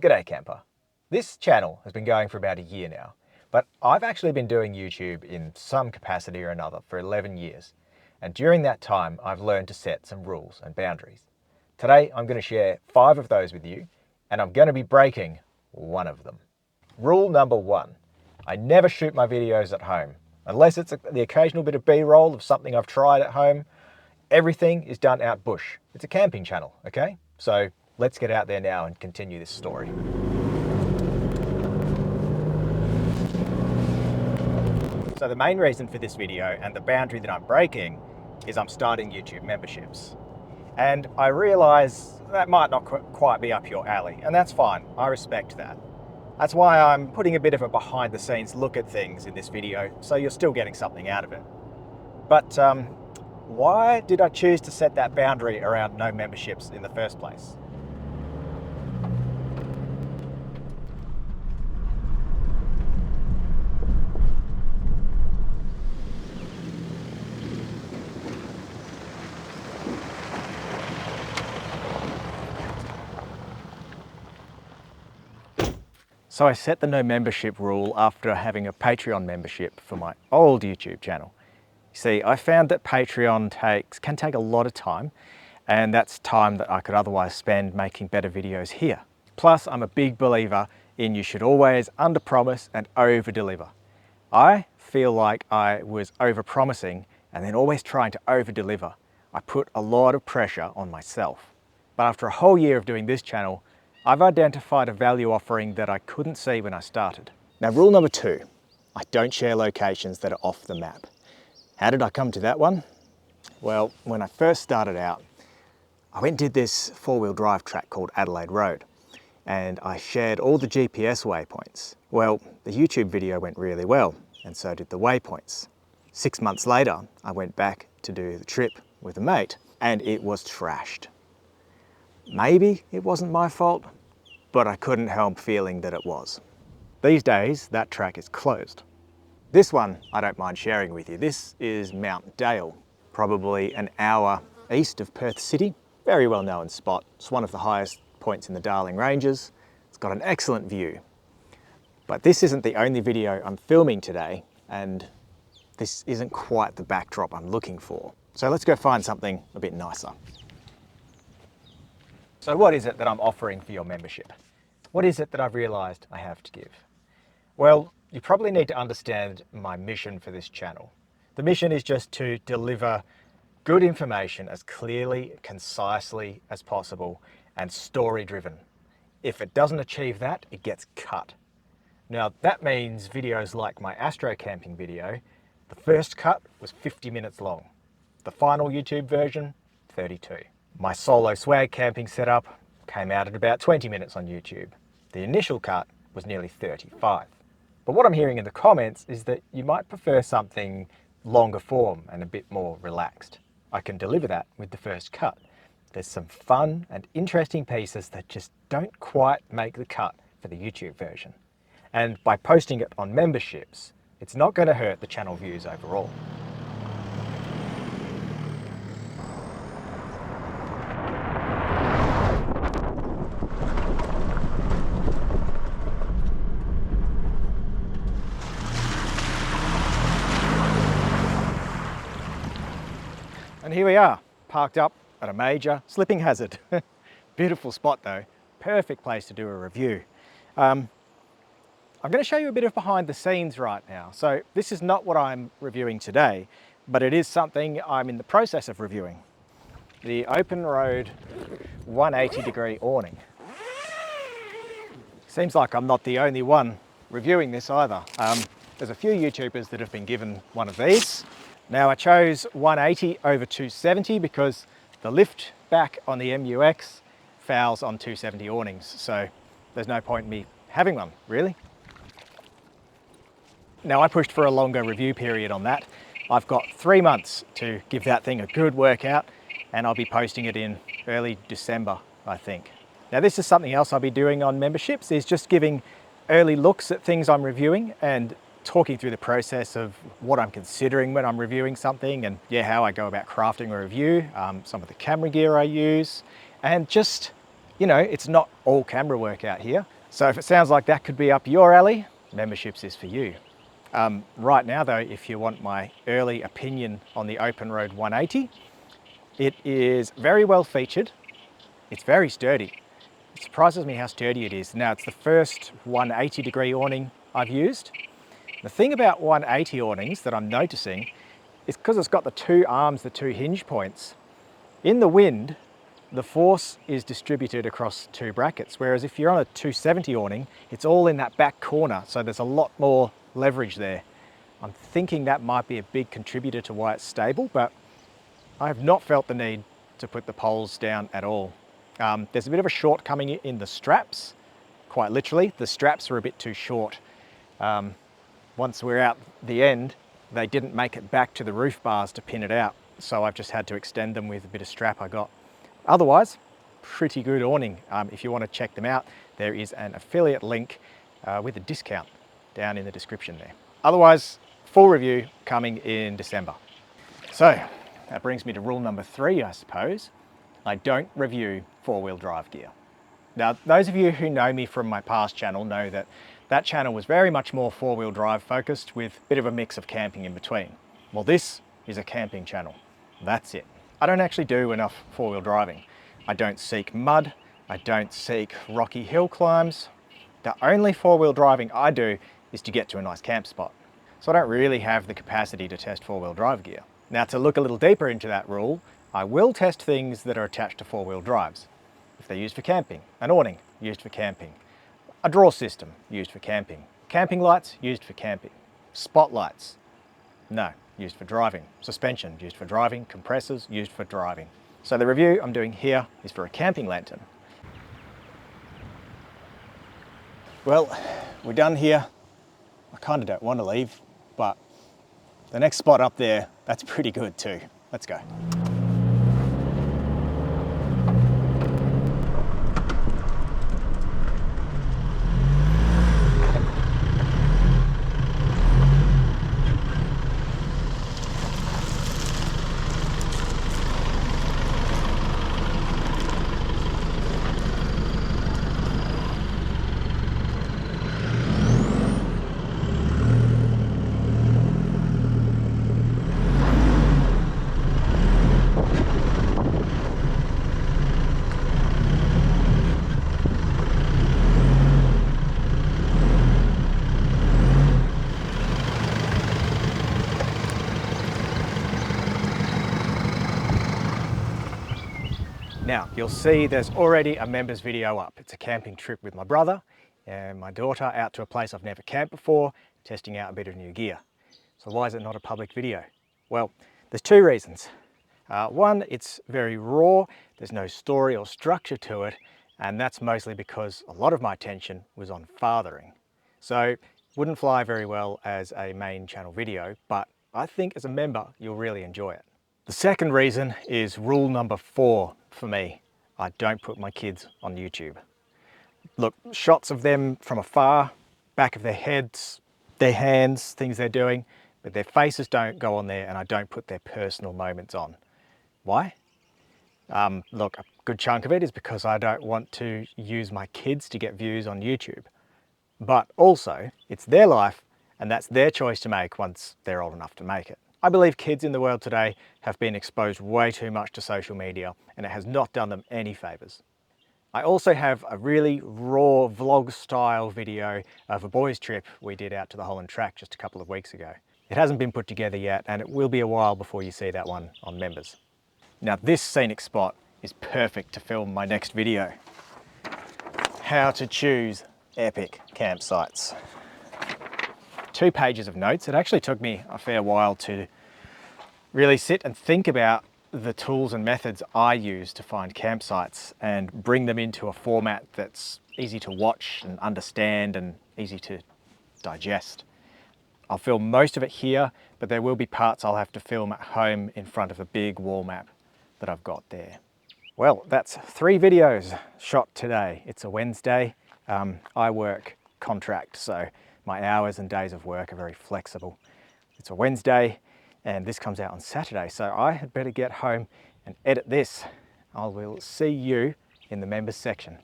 G'day camper. This channel has been going for about a year now, but I've actually been doing YouTube in some capacity or another for 11 years. And during that time, I've learned to set some rules and boundaries. Today, I'm going to share 5 of those with you, and I'm going to be breaking one of them. Rule number 1, I never shoot my videos at home. Unless it's the occasional bit of B-roll of something I've tried at home, everything is done out bush. It's a camping channel, okay? So let's get out there now and continue this story. So the main reason for this video and the boundary that I'm breaking is I'm starting YouTube memberships. And I realize that might not quite be up your alley, and that's fine. I respect that. That's why I'm putting a bit of a behind the scenes look at things in this video, so you're still getting something out of it. But why did I choose to set that boundary around no memberships in the first place? So I set the no membership rule after having a Patreon membership for my old YouTube channel. You see, I found that Patreon can take a lot of time, and that's time that I could otherwise spend making better videos here. Plus, I'm a big believer in you should always under-promise and over-deliver. I feel like I was over-promising and then always trying to over-deliver. I put a lot of pressure on myself. But after a whole year of doing this channel, I've identified a value offering that I couldn't see when I started. Now, rule number 2, I don't share locations that are off the map. How did I come to that one? Well, when I first started out, I went and did this 4-wheel drive track called Adelaide Road, and I shared all the GPS waypoints. Well, the YouTube video went really well, and so did the waypoints. 6 months later, I went back to do the trip with a mate, and it was trashed. Maybe it wasn't my fault, but I couldn't help feeling that it was. These days, that track is closed. This one I don't mind sharing with you. This is Mount Dale, probably an hour east of Perth City. Very well known spot. It's one of the highest points in the Darling Ranges. It's got an excellent view. But this isn't the only video I'm filming today, and this isn't quite the backdrop I'm looking for. So let's go find something a bit nicer. So what is it that I'm offering for your membership? What is it that I've realized I have to give? Well, you probably need to understand my mission for this channel. The mission is just to deliver good information as clearly, concisely as possible and story-driven. If it doesn't achieve that, it gets cut. Now, that means videos like my Astro camping video, the first cut was 50 minutes long. The final YouTube version, 32. My solo swag camping setup came out at about 20 minutes on YouTube. The initial cut was nearly 35. But what I'm hearing in the comments is that you might prefer something longer form and a bit more relaxed. I can deliver that with the first cut. There's some fun and interesting pieces that just don't quite make the cut for the YouTube version. And by posting it on memberships, it's not going to hurt the channel views overall. And here we are, parked up at a major slipping hazard. Beautiful spot though, perfect place to do a review. I'm going to show you a bit of behind the scenes right now. So this is not what I'm reviewing today, but it is something I'm in the process of reviewing. The Open Road 180-degree awning. Seems like I'm not the only one reviewing this either. There's a few YouTubers that have been given one of these. Now I chose 180 over 270 because the lift back on the MUX fouls on 270 awnings, so there's no point in me having one, really. Now I pushed for a longer review period on that. I've got 3 months to give that thing a good workout, and I'll be posting it in early December, I think. Now this is something else I'll be doing on memberships, is just giving early looks at things I'm reviewing and talking through the process of what I'm considering when I'm reviewing something, and how I go about crafting a review, some of the camera gear I use, and just you know, it's not all camera work out here. So if it sounds like that could be up your alley, memberships is for you. Right now though, if you want my early opinion on the Open Road 180, it is very well featured. It's very sturdy. It surprises me how sturdy it is. Now, it's the first 180-degree awning I've used. The thing about 180 awnings that I'm noticing is because it's got the two arms, the two hinge points. In the wind, the force is distributed across two brackets, whereas if you're on a 270 awning, it's all in that back corner, so there's a lot more leverage there. I'm thinking that might be a big contributor to why it's stable, but I have not felt the need to put the poles down at all. There's a bit of a shortcoming in the straps, quite literally. The straps are a bit too short. Once we're out the end, they didn't make it back to the roof bars to pin it out, so I've just had to extend them with a bit of strap I got. Otherwise, pretty good awning. If you want to check them out, there is an affiliate link with a discount down in the description there. Otherwise, full review coming in December. So that brings me to rule number 3, I suppose. I don't review four-wheel drive gear. Now, those of you who know me from my past channel know that that channel was very much more four-wheel drive focused with a bit of a mix of camping in between. Well, this is a camping channel. That's it. I don't actually do enough four-wheel driving. I don't seek mud. I don't seek rocky hill climbs. The only four-wheel driving I do is to get to a nice camp spot. So I don't really have the capacity to test four-wheel drive gear. Now, to look a little deeper into that rule, I will test things that are attached to four-wheel drives. If they're used for camping, an awning used for camping, a draw system used for camping, camping lights used for camping, spotlights, no, used for driving, suspension used for driving, compressors used for driving. So the review I'm doing here is for a camping lantern. Well, we're done here. I kind of don't want to leave, but the next spot up there, that's pretty good too. Let's go. Now, you'll see there's already a members video up. It's a camping trip with my brother and my daughter out to a place I've never camped before, testing out a bit of new gear. So why is it not a public video? Well, there's two reasons. One, it's very raw, there's no story or structure to it, and that's mostly because a lot of my attention was on fathering. So, wouldn't fly very well as a main channel video, but I think as a member, you'll really enjoy it. The second reason is rule number 4 for me. I don't put my kids on YouTube. Look, shots of them from afar, back of their heads, their hands, things they're doing, but their faces don't go on there, and I don't put their personal moments on. Why? Look, a good chunk of it is because I don't want to use my kids to get views on YouTube. But also, it's their life, and that's their choice to make once they're old enough to make it. I believe kids in the world today have been exposed way too much to social media, and it has not done them any favours. I also have a really raw vlog style video of a boys trip we did out to the Holland Track just a couple of weeks ago. It hasn't been put together yet, and it will be a while before you see that one on members. Now, this scenic spot is perfect to film my next video. How to choose epic campsites. 2 pages of notes. It actually took me a fair while to really sit and think about the tools and methods I use to find campsites and bring them into a format that's easy to watch and understand and easy to digest. I'll film most of it here, but there will be parts I'll have to film at home in front of a big wall map that I've got there. Well, that's 3 videos shot today. It's a Wednesday. I work contract, so my hours and days of work are very flexible. It's a Wednesday, and this comes out on Saturday, so I had better get home and edit this. I will see you in the members section.